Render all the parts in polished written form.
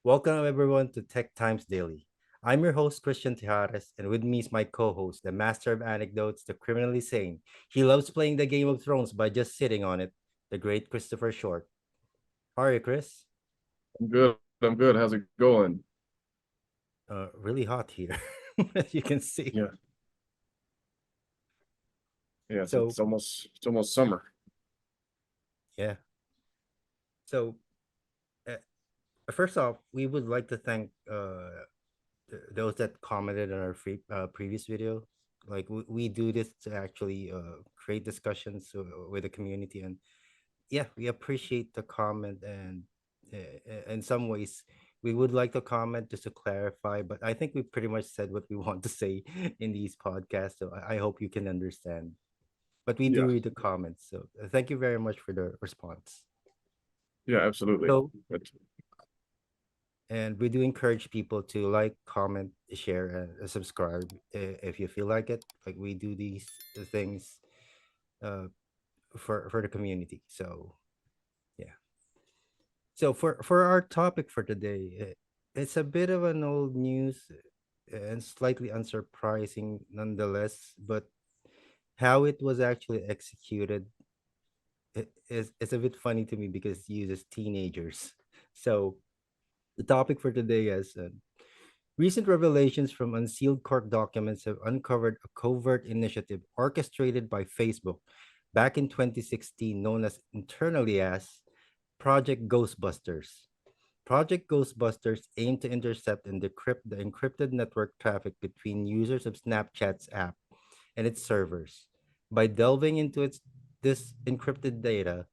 Welcome everyone to Tech Times Daily. I'm your host Christian Tijares, and with me is my co-host, the master of anecdotes, the criminally sane. He loves playing the Game of Thrones by just sitting on it, the great Christopher Short. How are you, Chris? I'm good. I'm good. How's it going? Really hot here, as you can see. Yeah. Yes, So it's almost summer. yeah. So uh, first off, we would like to thank those that commented on our previous video. Like we do this to actually create discussions with the community, and yeah, we appreciate the comment. And in some ways we would like to comment just to clarify, but I think we pretty much said what we want to say in these podcasts, so I hope you can understand. But we do Yeah. read the comments, so thank you very much for the response. Yeah, absolutely. So, But and we do encourage people to like, comment, share, and subscribe if you feel like it. Like we do these things uh for the community. So yeah. So for our topic for today, it's a bit of an old news, and slightly unsurprising nonetheless. But how it was actually executed is a bit funny to me because it uses teenagers. So the topic for today is recent revelations from unsealed court documents have uncovered a covert initiative orchestrated by Facebook back in 2016, known as internally as Project Ghostbusters. Project Ghostbusters aimed to intercept and decrypt the encrypted network traffic between users of Snapchat's app and its servers. By delving into this encrypted data,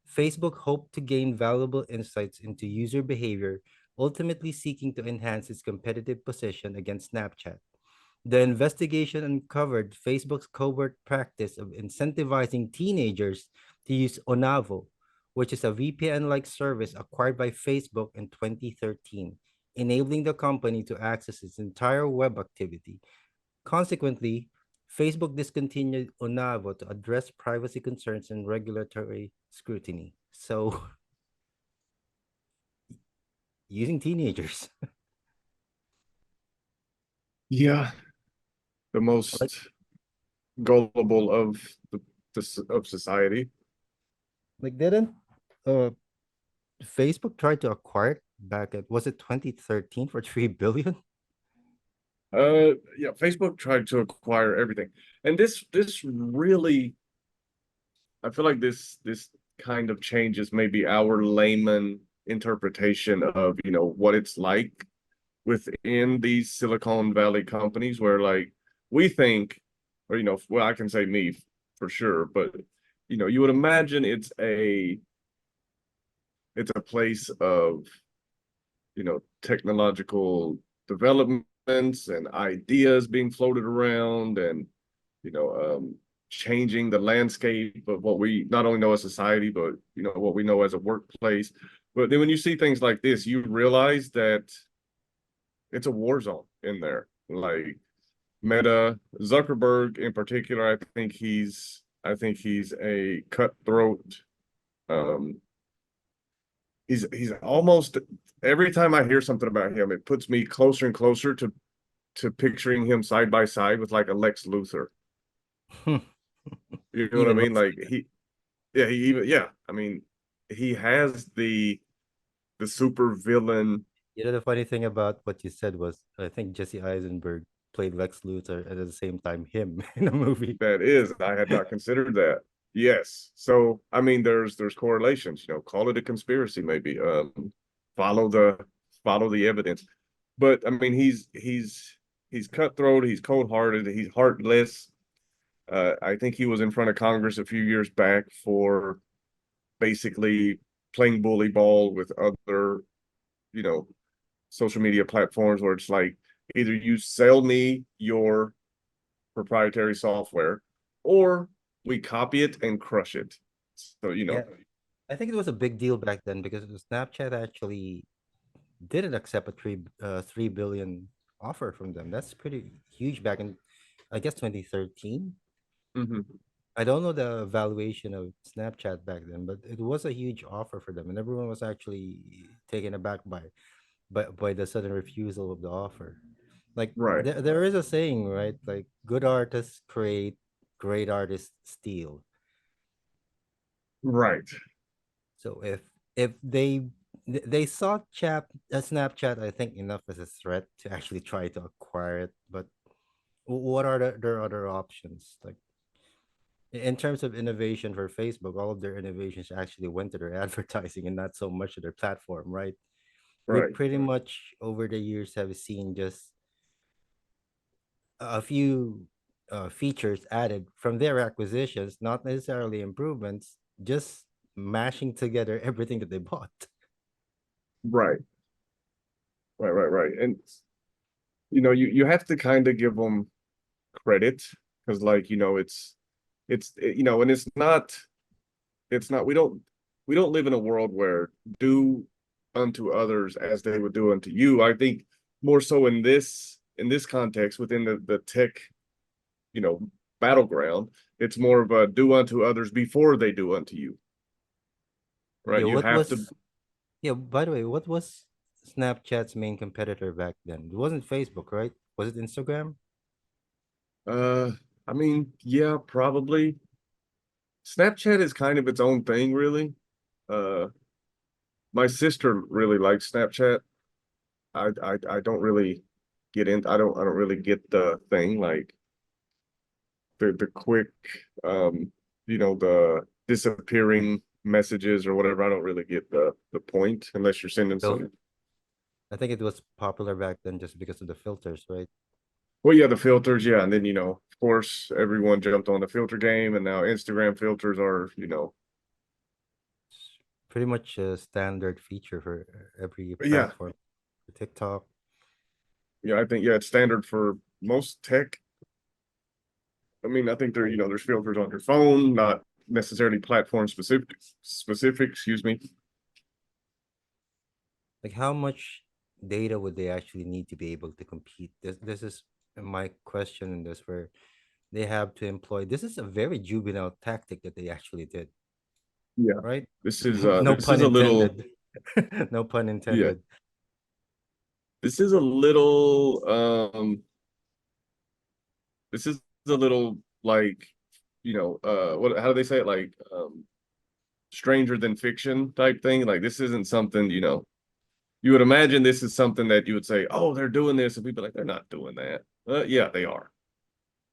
Facebook hoped to gain valuable insights into user behavior, ultimately seeking to enhance its competitive position against Snapchat. The investigation uncovered Facebook's covert practice of incentivizing teenagers to use Onavo, which is a VPN like service acquired by Facebook in 2013, enabling the company to access its entire web activity. Consequently, Facebook discontinued Onavo to address privacy concerns and regulatory scrutiny. So, using teenagers. yeah, the like, most gullible of of society. didn't uh, Facebook tried to acquire it back at, was it 2013 for 3 billion? Yeah, Facebook tried to acquire everything. And this really I feel like this kind of changes maybe our layman interpretation of, what it's like within these Silicon Valley companies where like we think, or well, I can say me for sure, but you would imagine it's a place of, technological developments and ideas being floated around and, you know, um, changing the landscape of what we not only know as society, but what we know as a workplace. But then when you see things like this, you realize that it's a war zone in there. Like Meta, Zuckerberg in particular, I think he's a cutthroat. Um, he's almost every time I hear something about him, it puts me closer and closer to picturing him side by side with like a Lex Luthor. You know what I Even mean? less. Like yeah. I mean, he has the super villain. The funny thing about what you said was I think Jesse Eisenberg played Lex Luthor and at the same time him in a movie. That is, I had not considered that. Yes. So, I mean, there's correlations, call it a conspiracy, maybe. Follow the follow the evidence. But I mean, he's cutthroat, he's cold-hearted, he's heartless. I think he was in front of Congress a few years back for basically playing bully ball with other, you know, social media platforms where it's like either you sell me your proprietary software, or we copy it and crush it. So, Yeah, I think it was a big deal back then because Snapchat actually didn't accept a 3 billion offer from them. That's pretty huge back in, I guess, 2013. mhm. I don't know the valuation of Snapchat back then, but it was a huge offer for them, and everyone was actually taken aback by it. by the sudden refusal of the offer. Like Right. there is a saying, right? Like good artists create, great artists steal. Right. So if they saw Snapchat, I think enough as a threat to actually try to acquire it. But what are their other options? Like in terms of innovation for Facebook, all of their innovations actually went to their advertising and not so much to their platform, right? We Right. pretty much over the years have seen just a few features added from their acquisitions, not necessarily improvements, just mashing together everything that they bought. Right. Right. And you have to kind of give them credit because, like, and it's not we don't live in a world where do unto others as they would do unto you. I think more so in this context within the tech, you know, battleground, it's more of a do unto others before they do unto you, Yeah, right? You what have to. was yeah, by the way, what was Snapchat's main competitor back then? It wasn't Facebook, right? Was it Instagram? uh I mean, yeah, probably. Snapchat is kind of its own thing, really. uh my sister really likes Snapchat. I don't really get in. I don't really get the thing, like the quick, um the disappearing messages or whatever. I don't really get the point unless you're sending Though some. I think it was popular back then just because of the filters, right? Well, yeah, the filters, yeah, and then of course everyone jumped on the filter game, and now Instagram filters are, It's pretty much a standard feature for every yeah, platform. TikTok. I think, yeah, it's standard for most tech. I mean, I think there's filters on your phone, not necessarily platform specific, excuse me. Like how much data would they actually need to be able to compete? This is my question in this where they have to employ this is a very juvenile tactic that they actually did, Yeah. right? This is No this pun is a little intended. No pun yeah, intended. this is a little this is a little like, what how do they say it, like stranger than fiction type thing. Like, this isn't something, you would imagine this is something that you would say, "Oh, they're doing this," and people are like, "They're not doing that." Yeah, they are.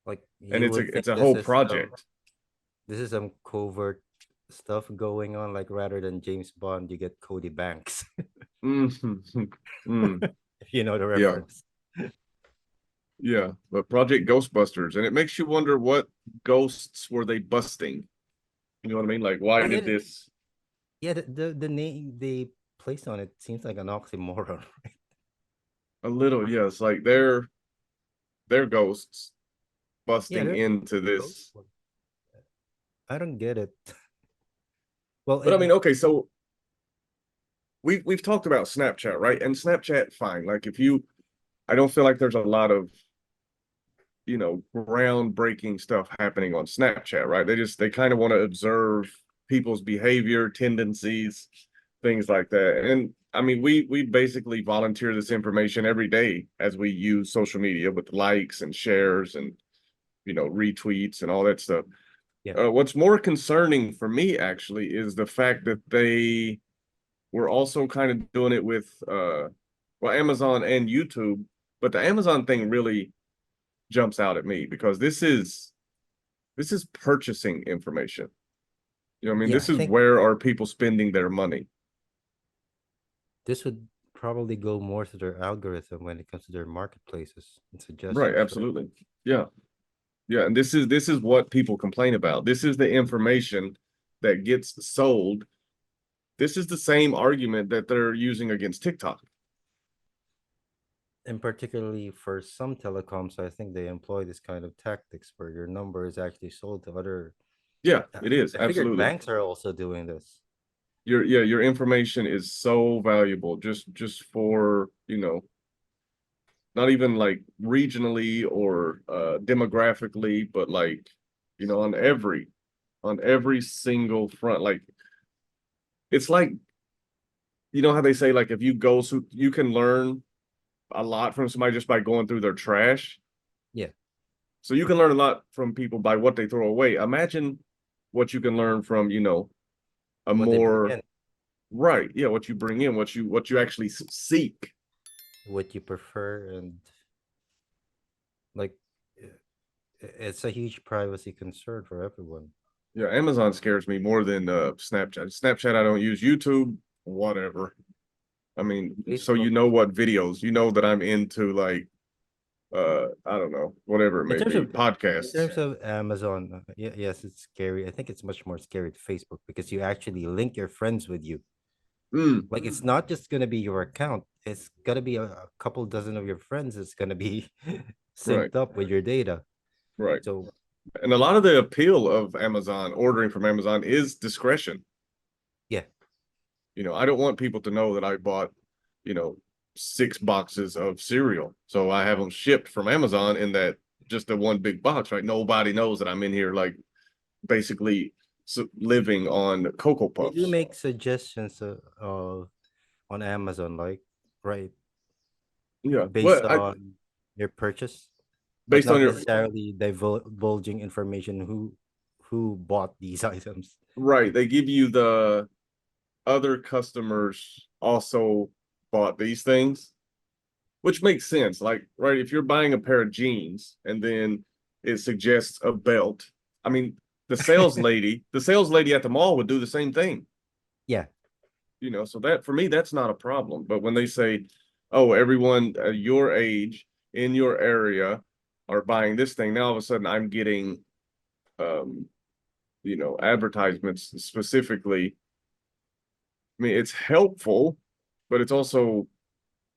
Like And you it's a would think it's a whole project. this is some covert stuff going on, like rather than James Bond, you get Cody Banks, Mhm. Mm. if you know the Yeah. reference. Yeah, but Project Ghostbusters, and it makes you wonder, what ghosts were they busting? You know what I mean? Like, why Yeah, did this? yeah, the name they placed on it seems like an oxymoron. A little, yes, like they're ghosts Yeah, busting they're into ghost this. ones. I don't get it. Well, But I mean, okay, so we've talked about Snapchat, right? And Snapchat, fine. Like, I don't feel like there's a lot of, groundbreaking stuff happening on Snapchat, right? They kind of want to observe people's behavior, tendencies, things like that. And I mean, we basically volunteer this information every day as we use social media with likes and shares and, retweets and all that stuff. yeah, What's more concerning for me actually is the fact that they were also kind of doing it with well, Amazon and YouTube, but the Amazon thing really jumps out at me because this is purchasing information. You know what I mean? yeah. This I is think where are people spending their money? this would probably go more to their algorithm when it comes to their marketplaces and Right, suggestions, right? absolutely. Yeah. Yeah, and this is what people complain about. This is the information that gets sold. This is the same argument that they're using against TikTok. And particularly for some telecoms, I think they employ this kind of tactics where your number is actually sold to other. Yeah, I it is. I figured Absolutely. banks are also doing this. Your information is so valuable just for, not even like regionally or demographically, but like, on every single front. Like, it's like, you know how they say like if you go so you can learn a lot from somebody just by going through their trash. Yeah, So you can learn a lot from people by what they throw away. Imagine what you can learn from, a what they bring more in, right, yeah, what you bring in, what you actually seek. what you prefer, and like it's a huge privacy concern for everyone. Yeah, Amazon scares me more than Snapchat. Snapchat I don't use. YouTube, whatever. I mean, so Facebook, you know what videos, you know that I'm into like I don't know, whatever it in may terms be, of podcasts. Amazon, yes, it's scary. I think it's much more scary to Facebook because you actually link your friends with you. Mm, Like it's not just gonna be your account; it's gonna be a couple dozen of your friends. It's gonna be right, synced up with your data. right. So And a lot of the appeal of Amazon, ordering from Amazon is discretion. yeah, I don't want people to know that I bought, you know, 6 boxes of cereal. So I have them shipped from Amazon in that just the one big box, right? Nobody knows that I'm in here like basically living on Cocoa they do Puffs. make suggestions on Amazon, like right Yeah. based Well, on your purchase, but based on not your necessarily divulging information who bought these items. right, they give you the other customers also bought these things, which makes sense. Like, right, if you're buying a pair of jeans and then it suggests a belt, I mean, the sales lady at the mall would do the same thing. Yeah, So that for me, that's not a problem. But when they say, "Oh, everyone your age in your area are buying this thing," now all of a sudden I'm getting, um, advertisements specifically. I mean, it's helpful, but it's also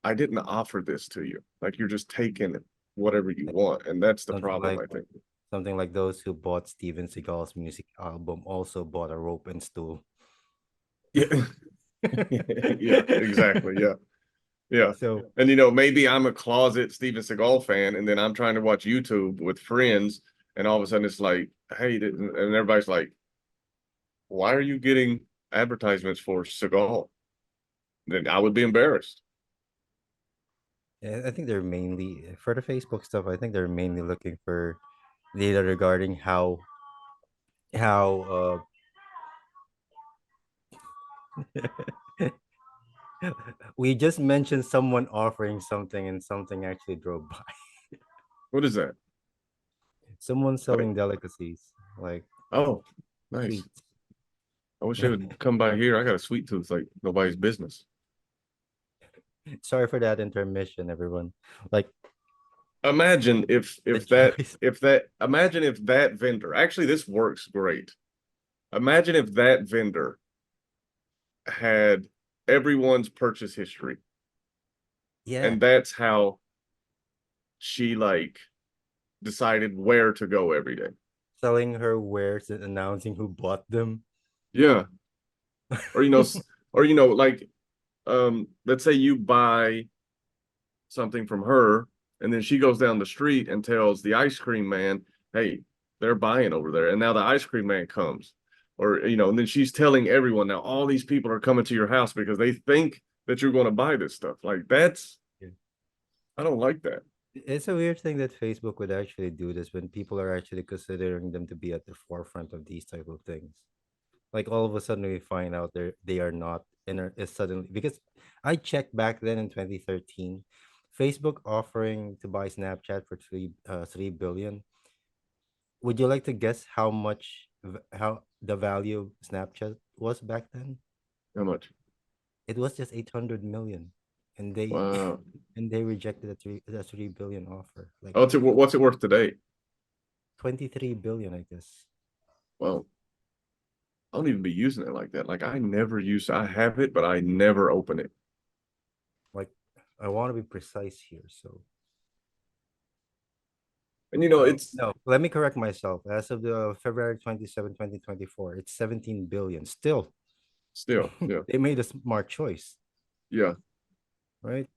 I didn't offer this to you. Like you're just taking whatever you like want, and that's the something problem, like I think. something like those who bought Steven Seagal's music album also bought a rope and stool. Yeah, yeah, exactly. Yeah, yeah. So And maybe I'm a closet Steven Seagal fan, and then I'm trying to watch YouTube with friends, and all of a sudden it's like, hey, and everybody's like, why are you getting advertisements for Seagal? Then I would be embarrassed. yeah, I think they're mainly for the Facebook stuff. I think they're mainly looking for data regarding how we just mentioned someone offering something and something actually drove by. What is that? Someone Like, selling delicacies like oh, nice. sweets. I wish they would come by here. I got a sweet tooth like nobody's business. Sorry for that intermission, everyone. Like Imagine if the if that choice. if that imagine if that vendor actually this works great. Imagine if that vendor had everyone's purchase history, Yeah, and that's how she like decided where to go every day. selling her wares and announcing who bought them. Yeah. Or like let's say you buy something from her, and then she goes down the street and tells the ice cream man, hey, they're buying over there. And now the ice cream man comes. Or, and then she's telling everyone now all these people are coming to your house because they think that you're going to buy this stuff. Like Yeah. I don't like that. It's a weird thing that Facebook would actually do this when people are actually considering them to be at the forefront of these type of things. Like all of a sudden we find out they are not, and it's suddenly because I checked back then in 2013, Facebook offering to buy Snapchat for 3 billion. Would you like to guess how much how the value of Snapchat was back then? How much? It was just 800 million, and they Wow. and they rejected a 3 billion offer. Like Oh, what's it worth today? 23 billion, I guess. Well, I don't even be using it like that. Like I have it, but I never open it. Like I want to be precise here, so And it's no, let me correct myself. As of the February 27, 2024, it's 17 billion. Still, still, yeah, they made a smart choice, yeah. right?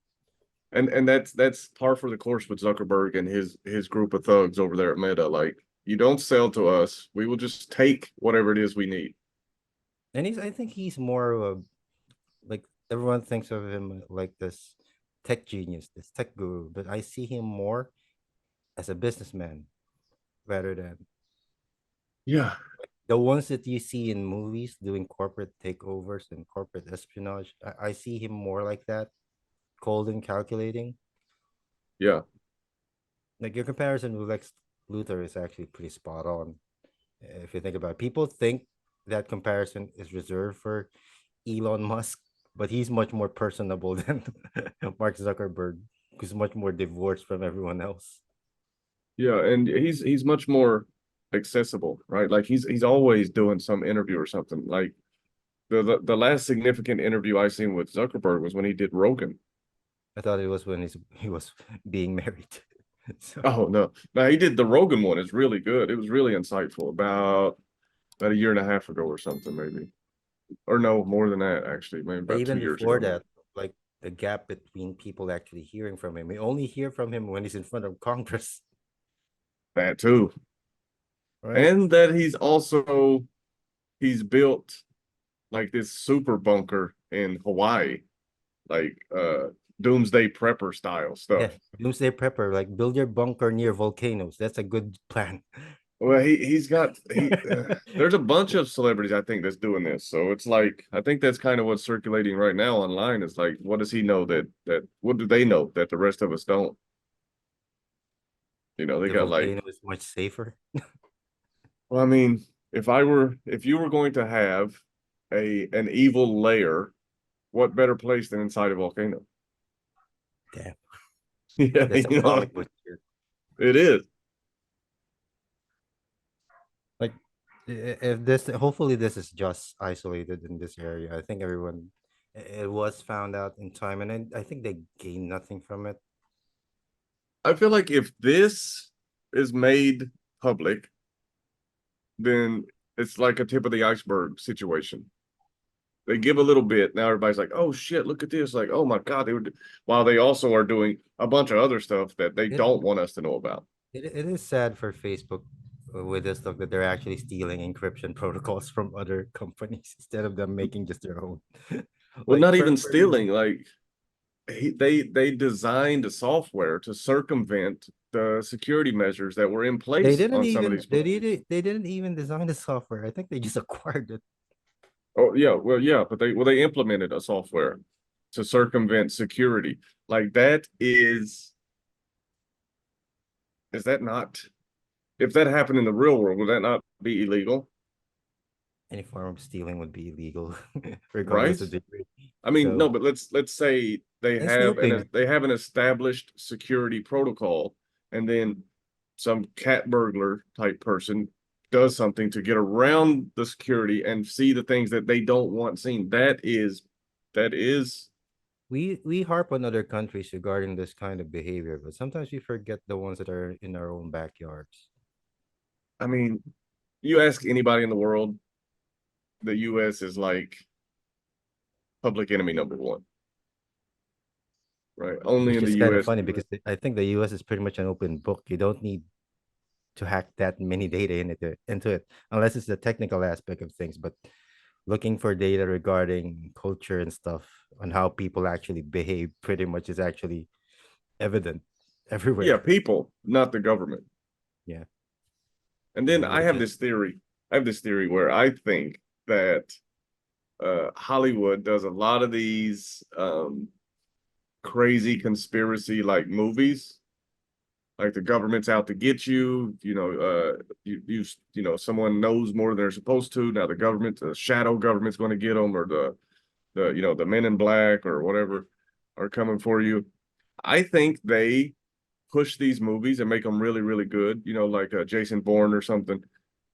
And that's par for the course with Zuckerberg and his group of thugs over there at Meta. Like, you don't sell to us, we will just take whatever it is we need. And I think he's more of a like everyone thinks of him like this tech genius, this tech guru, but I see him more as a businessman rather than Yeah, the ones that you see in movies doing corporate takeovers and corporate espionage. I see him more like that, cold and calculating. yeah, Like your comparison with Lex Luthor is actually pretty spot on. If you think about it, people think that comparison is reserved for Elon Musk, but he's much more personable than Mark Zuckerberg, who's much more divorced from everyone else. yeah. And he's much more accessible, right? Like he's always doing some interview or something. Like the last significant interview I seen with Zuckerberg was when he did Rogan. I thought it was when he was being married. So Oh no. Now he did the Rogan one. It's really good. It was really insightful about a year and a half ago or something, maybe. Or no, more than that, actually. Maybe about even 2 years before ago now. that, like the gap between people actually hearing from him, we only hear from him when he's in front of Congress, That too. right? And that he's built like this super bunker in Hawaii, like doomsday prepper style Yeah, stuff. doomsday prepper, like build your bunker near volcanoes. That's a good plan. Well, he's got he there's a bunch of celebrities I think that's doing this. So it's like I think that's kind of what's circulating right now online. Is like what does he know that what do they know that the rest of us don't? You know, they The got like volcano is much safer. well, I mean, if you were going to have an evil lair, what better place than inside a volcano? Damn, Yeah, that's some you know, comic book here. it is. Like, if this, hopefully, this is just isolated in this area. I think everyone, it was found out in time, and I think they gained nothing from it. I feel like if this is made public, then it's like a tip of the iceberg situation. They give a little bit. Now everybody's like, "Oh shit, look at this!" Like, "Oh my god!" They were, while they also are doing a bunch of other stuff that they It don't want us to know about. it is sad for Facebook with this stuff that they're actually stealing encryption protocols from other companies instead of them making just their own. Well, Like not even for me, stealing. Like they designed a software to circumvent the security measures that were in place on some of these phones. they didn't even design the software. I think they just acquired it. Oh yeah, well yeah, but they implemented a software to circumvent security. Like that is that not if that happened in the real world, would that not be illegal? Any form of stealing would be illegal, Right? regardless of degree. I mean, no, So but let's say and snooping, they have an established security protocol, and then some cat burglar type person does something to get around the security and see the things that they don't want seen. That is, we harp on other countries regarding this kind of behavior, but sometimes we forget the ones that are in our own backyards. I mean, you ask anybody in the world, the U.S. is like public enemy number one, right? Only Which in the is kind of U.S. funny because I think the US is pretty much an open book. You don't need to hack that many data into it unless it's the technical aspect of things. But looking for data regarding culture and stuff on how people actually behave pretty much is actually evident Yeah, everywhere. people, not the government. Yeah. And then I Which have is this theory. I have this theory where I think that Hollywood does a lot of these crazy conspiracy like movies, like the government's out to get you. You know, someone knows more than they're supposed to. Now the government, the shadow government's going to get them, or the you know the men in black or whatever are coming for you. I think they push these movies and make them really really good. You know, like Jason Bourne or something,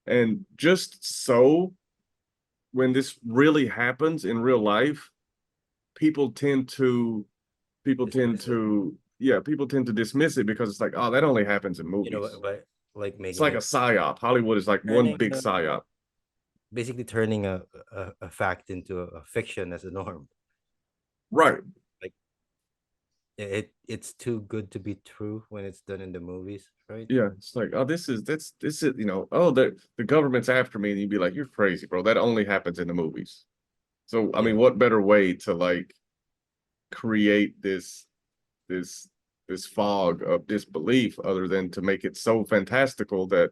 and just so when this really happens in real life, people tend to dismiss it. people tend to dismiss it because it's like, oh, that only happens in You know, movies. by like It's making like a it psyop. Hollywood is like one turning big psyop. basically turning a fact into a fiction as a norm. Right. Like it's too good to be true when it's done in the movies, right? Yeah. It's like, oh, this is, you know, oh, the government's after me. And you'd be like, you're crazy, bro. That only happens in the movies. So I Yeah. mean, what better way to like create this this fog of disbelief other than to make it so fantastical that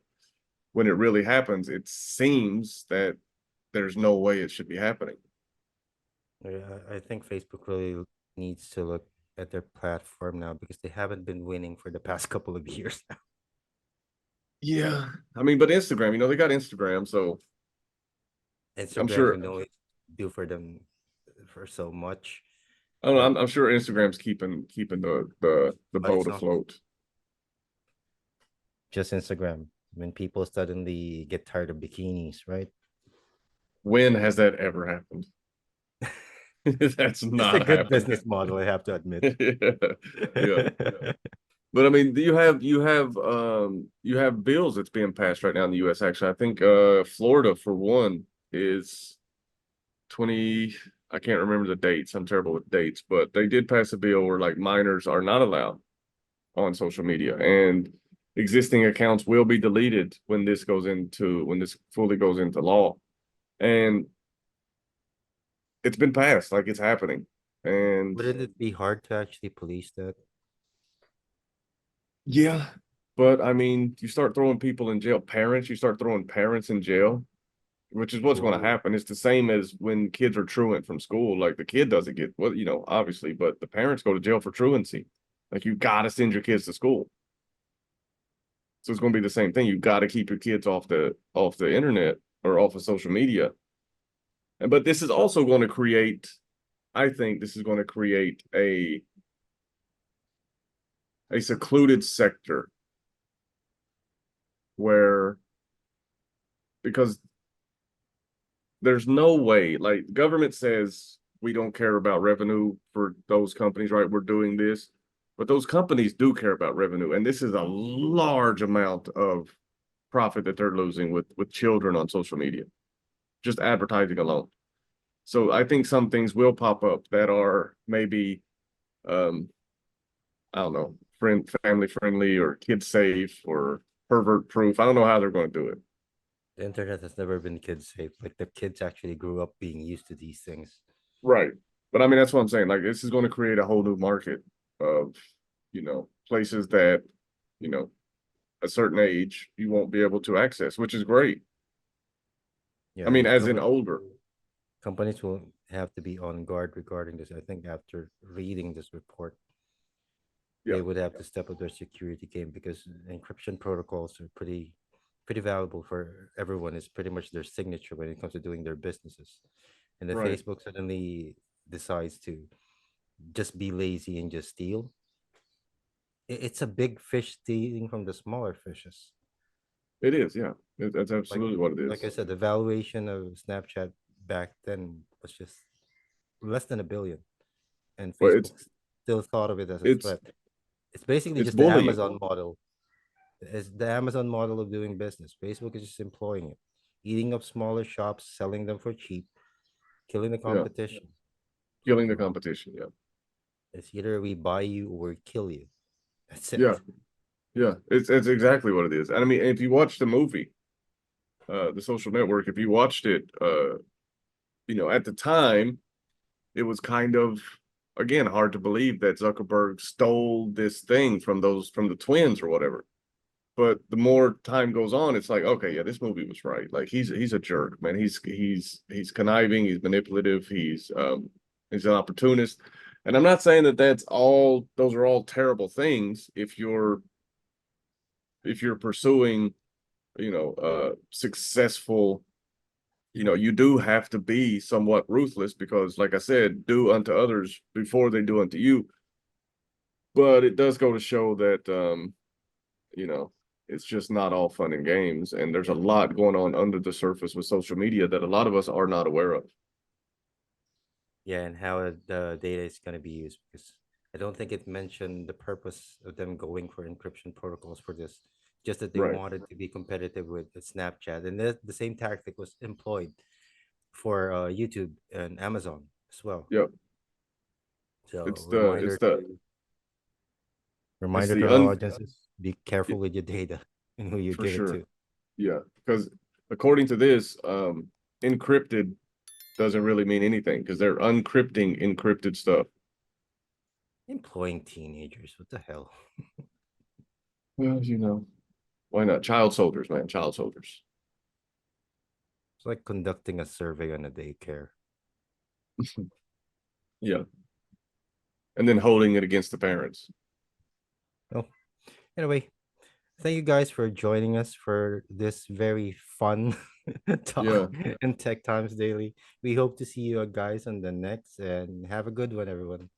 when it really happens, it seems that there's no way it should be happening. I think Facebook really needs to look at their platform now because they haven't been winning for the past couple of years now. Yeah. I mean, but Instagram, they got Instagram, so I'm Instagram sure can only do for them for so much, I don't know, but I'm sure Instagram's keeping the but boat it's not afloat. just Instagram. When people suddenly get tired of bikinis, right? When has that ever happened? That's It's a not good happening. business model, I have to admit. Yeah. Yeah. But I mean, you have bills that's being passed right now in the US actually. I think Florida for one is 20, I can't remember the dates. I'm terrible with dates, but they did pass a bill where like minors are not allowed on social media and existing accounts will be deleted when this fully goes into law. And it's been passed, like it's happening. And Wouldn't it be hard to actually police that? yeah, but I mean, you start throwing people in jail, you start throwing parents in jail, which is what's going to Well, happen. It's the same as when kids are truant from school. Like the kid doesn't get, well, obviously, but the parents go to jail for truancy. Like you got to send your kids to school. So it's going to be the same thing. You got to keep your kids off the internet or off of social media. But this is also going to create, I think this is going to create a secluded sector where because there's no way, like government says we don't care about revenue for those companies, right? We're doing this, but those companies do care about revenue, and this is a large amount of profit that they're losing with children on social media, just advertising alone. So I think some things will pop up that are maybe um I don't know, family friendly or kid safe or pervert proof. I don't know how they're going to do it. the internet has never been kid safe. Like the kids actually grew up being used to these things. Right. But I mean, that's what I'm saying. Like, this is going to create a whole new market of, places that, you know, a certain age you won't be able to access, which is great. I Yeah, mean, and as in older. companies will have to be on guard regarding this. I think after reading this report, Yeah. they would have to step up their security game because encryption protocols are pretty valuable for everyone. It's pretty much their signature when it comes to doing their businesses. And if Right. Facebook suddenly decides to just be lazy and just steal, it's a big fish stealing from the smaller fishes. It is. Yeah. That's Like absolutely what it like I is. said, the valuation of Snapchat back then was just less than a billion, and But Facebook still thought of it as a it's, threat. It's basically it's just the bullying. Amazon model. It's the Amazon model of doing business. Facebook is just employing it, eating up smaller shops, selling them for cheap, killing the Yeah. competition. Killing the So competition. Yeah. it's either we buy you or we kill you. That's Yeah. it. Yeah. It's exactly what it is. And I mean, if you watch the movie, The Social Network, if you watched it, at the time, it was kind of again hard to believe that Zuckerberg stole this thing from the twins or whatever. But the more time goes on, it's like, okay, yeah, this movie was right. Like he's a jerk, man. He's conniving, he's manipulative, he's an opportunist. And I'm not saying that those are all terrible things if you're pursuing, successful, you do have to be somewhat ruthless because, like I said, do unto others before they do unto you. But it does go to show that, you know, it's just not all fun and games. And there's a lot going on under the surface with social media that a lot of us are not aware of. Yeah, and how the data is going to be used because I don't think it mentioned the purpose of them going for encryption protocols for this. Just that they Right. wanted to be competitive with Snapchat, and the same tactic was employed for YouTube and Amazon as well. Yep. So It's the, it's the, it's reminder the to our un, audiences: be careful with your data and who you for give it sure. to. Yeah. Because according to this, encrypted doesn't really mean anything because they're uncrypting encrypted stuff. Employing teenagers, what the hell? Well, why not? Child soldiers, man, child soldiers. It's like conducting a survey on a daycare. Yeah, and then holding it against the parents. Well, anyway, thank you guys for joining us for this very fun talk Yeah, in Tech Times Daily. We hope to see you guys on the next, and have a good one, everyone.